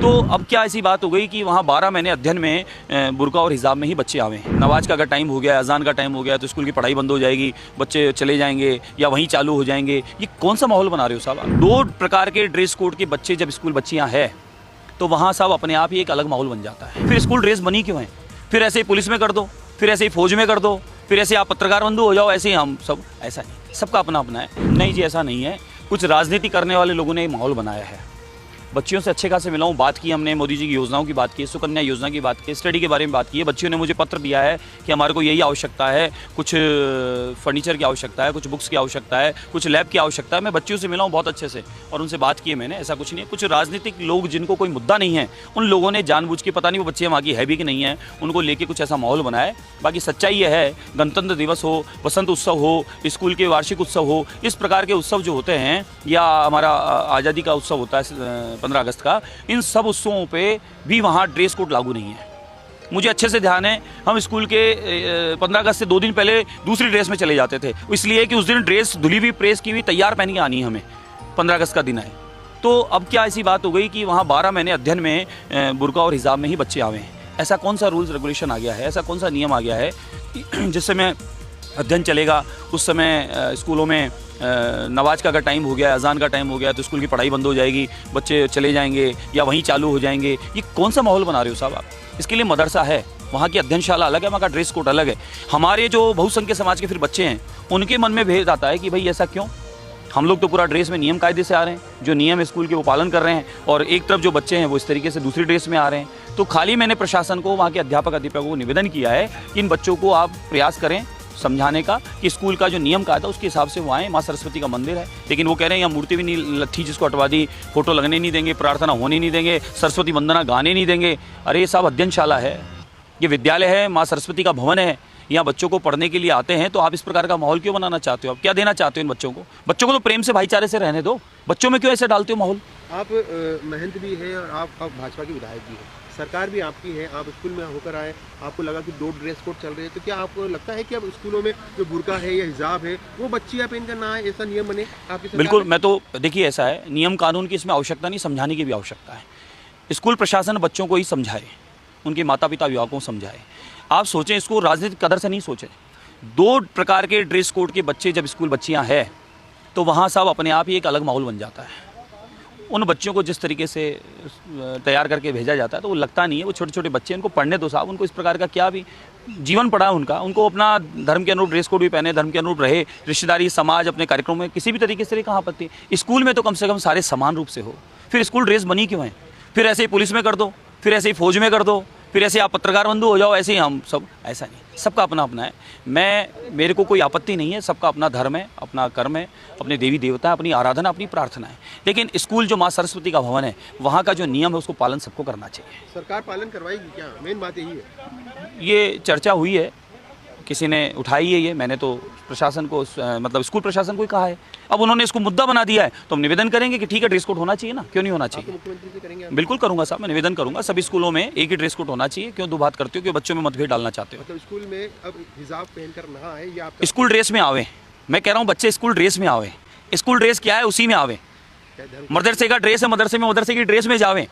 तो अब क्या ऐसी बात हो गई कि वहाँ 12 महीने अध्ययन में बुर्का और हिजाब में ही बच्चे आवे हैं। नमाज का अगर टाइम हो गया, अजान का टाइम हो गया तो स्कूल की पढ़ाई बंद हो जाएगी, बच्चे चले जाएंगे या वहीं चालू हो जाएंगे। ये कौन सा माहौल बना रहे हो साहब आप? 2 प्रकार के ड्रेस कोड के बच्चे जब स्कूल बच्चियाँ हैं तो वहाँ साहब अपने आप ही एक अलग माहौल बन जाता है। फिर स्कूल ड्रेस बनी क्यों है? फिर ऐसे ही पुलिस में कर दो, फिर ऐसे ही फौज में कर दो, फिर ऐसे आप पत्रकार बंधु हो जाओ, ऐसे ही हम सब। ऐसा नहीं, सबका अपना अपना है। नहीं जी, ऐसा नहीं है। कुछ राजनीति करने वाले लोगों ने माहौल बनाया है। बच्चियों से अच्छे खासे मिला हूँ, बात की हमने, मोदी जी की योजनाओं की बात की, सुकन्या योजना की बात की, स्टडी के बारे में बात की है। बच्चियों ने मुझे पत्र दिया है कि हमारे को यही आवश्यकता है, कुछ फर्नीचर की आवश्यकता है, कुछ बुक्स की आवश्यकता है, कुछ लैब की आवश्यकता है। मैं बच्चियों से मिला हूँ बहुत अच्छे से और उनसे बात की है मैंने। ऐसा कुछ नहीं है। कुछ राजनीतिक लोग जिनको कोई मुद्दा नहीं है, उन लोगों ने जानबूझ के, पता नहीं वो बच्चियाँ वहाँ की है भी कि नहीं है, उनको लेके कुछ ऐसा माहौल बनाया है। बाकी सच्चाई ये है, गणतंत्र दिवस हो, वसंत उत्सव हो, स्कूल के वार्षिक उत्सव हो, इस प्रकार के उत्सव जो होते हैं, या हमारा आज़ादी का उत्सव होता है 15 अगस्त का, इन सब उत्सवों पे भी वहाँ ड्रेस कोड लागू नहीं है। मुझे अच्छे से ध्यान है, हम स्कूल के 15 अगस्त से 2 दिन पहले दूसरी ड्रेस में चले जाते थे, इसलिए कि उस दिन ड्रेस धुली हुई, प्रेस की हुई, तैयार पहन के आनी है हमें। 15 अगस्त का दिन है। तो अब क्या ऐसी बात हो गई कि वहाँ 12 महीने अध्ययन में बुर्का और हिजाब में ही बच्चे आवे हैं। ऐसा कौन सा रूल्स रेगुलेशन आ गया है, ऐसा कौन सा नियम आ गया है जिस समय अध्ययन चलेगा उस समय स्कूलों में नमाज का अगर टाइम हो गया, अजान का टाइम हो गया तो स्कूल की पढ़ाई बंद हो जाएगी, बच्चे चले जाएंगे या वहीं चालू हो जाएंगे। ये कौन सा माहौल बना रहे हो साहब आप? इसके लिए मदरसा है, वहाँ की अध्ययनशाला अलग है, वहाँ का ड्रेस कोड अलग है। हमारे जो बहुसंख्यक समाज के फिर बच्चे हैं, उनके मन में भेद आता है कि भाई ऐसा क्यों? हम लोग तो पूरा ड्रेस में नियम कायदे से आ रहे हैं, जो नियम स्कूल के वो पालन कर रहे हैं, और एक तरफ जो बच्चे हैं वो इस तरीके से दूसरी ड्रेस में आ रहे हैं। तो खाली मैंने प्रशासन को, वहाँ के अध्यापकों को निवेदन किया है कि इन बच्चों को आप प्रयास करें समझाने का कि स्कूल का जो नियम का था उसके हिसाब से वो आए। माँ सरस्वती का मंदिर है, लेकिन वो कह रहे हैं यहाँ मूर्ति भी नहीं लट्ठी जिसको हटवा दी, फोटो लगने नहीं देंगे, प्रार्थना होने नहीं देंगे, सरस्वती वंदना गाने नहीं देंगे। अरे ये साहब अध्ययनशाला है, ये विद्यालय है, माँ सरस्वती का भवन है, यहाँ बच्चों को पढ़ने के लिए आते हैं। तो आप इस प्रकार का माहौल क्यों बनाना चाहते हो? आप क्या देना चाहते हो इन बच्चों को? बच्चों को तो प्रेम से, भाईचारे से रहने दो, बच्चों में क्यों ऐसे डालते हो माहौल? आप महंत भी है और आप भाजपा के विधायक भी हैं, सरकार भी आपकी है, आप स्कूल में होकर आए, आपको लगा कि 2 ड्रेस कोड चल रहे हैं, तो क्या आपको लगता है कि अब स्कूलों में जो बुर्का है या हिजाब है वो बच्चियाँ पहनकर ना आए, ऐसा नियम बने आपकी सरकार? बिल्कुल, मैं तो देखिए ऐसा है, नियम कानून की इसमें आवश्यकता नहीं, समझाने की भी आवश्यकता है। स्कूल प्रशासन बच्चों को ही समझाए, उनके माता पिता अभिभावकों को समझाए। आप सोचें, इसको राजनीतिक कदर से नहीं सोचें। 2 प्रकार के ड्रेस कोड के बच्चे जब स्कूल बच्चियाँ हैं तो वहाँ साहब अपने आप ही एक अलग माहौल बन जाता है। उन बच्चों को जिस तरीके से तैयार करके भेजा जाता है तो वो लगता नहीं है, वो छोटे छोटे बच्चे, उनको पढ़ने दो साहब, उनको इस प्रकार का क्या भी जीवन पड़ा है उनका, उनको अपना धर्म के अनुरूप ड्रेस कोड भी पहने, धर्म के अनुरूप रहे, रिश्तेदारी समाज अपने कार्यक्रम में किसी भी तरीके से कहाँ आपत्ति। स्कूल में तो कम से कम सारे समान रूप से हो। फिर स्कूल ड्रेस बनी क्यों है? फिर ऐसे ही पुलिस में कर दो, फिर ऐसे ही फौज में कर दो, फिर ऐसे आप पत्रकार बंधु हो जाओ, ऐसे ही हम सब। ऐसा नहीं, सबका अपना अपना है। मेरे को कोई आपत्ति नहीं है, सबका अपना धर्म है, अपना कर्म है, अपने देवी देवता है, अपनी आराधना, अपनी प्रार्थना है। लेकिन स्कूल जो माँ सरस्वती का भवन है, वहाँ का जो नियम है उसको पालन सबको करना चाहिए। सरकार पालन करवाएगी क्या? मेन बात यही है। ये चर्चा हुई है, किसी ने उठाई है ये, मैंने तो प्रशासन को, मतलब स्कूल प्रशासन को ही कहा है। अब उन्होंने इसको मुद्दा बना दिया है तो हम निवेदन करेंगे कि ठीक है, ड्रेस कोड होना चाहिए ना, क्यों नहीं होना चाहिए? मुख्यमंत्री से करेंगे? बिल्कुल करूंगा साहब, मैं निवेदन करूंगा, सभी स्कूलों में एक ही ड्रेस कोड होना चाहिए। क्यों दो बात करते हो, क्यों बच्चों में मतभेद डालना चाहते हो? मतलब स्कूल में अब हिजाब पहनकर ना आए या आपका स्कूल ड्रेस में आवे। मैं कह रहा हूँ बच्चे स्कूल ड्रेस में आवे। स्कूल ड्रेस क्या है, उसी में आवे। मदरसे का ड्रेस है, मदरसे में मदरसे की ड्रेस में जावे।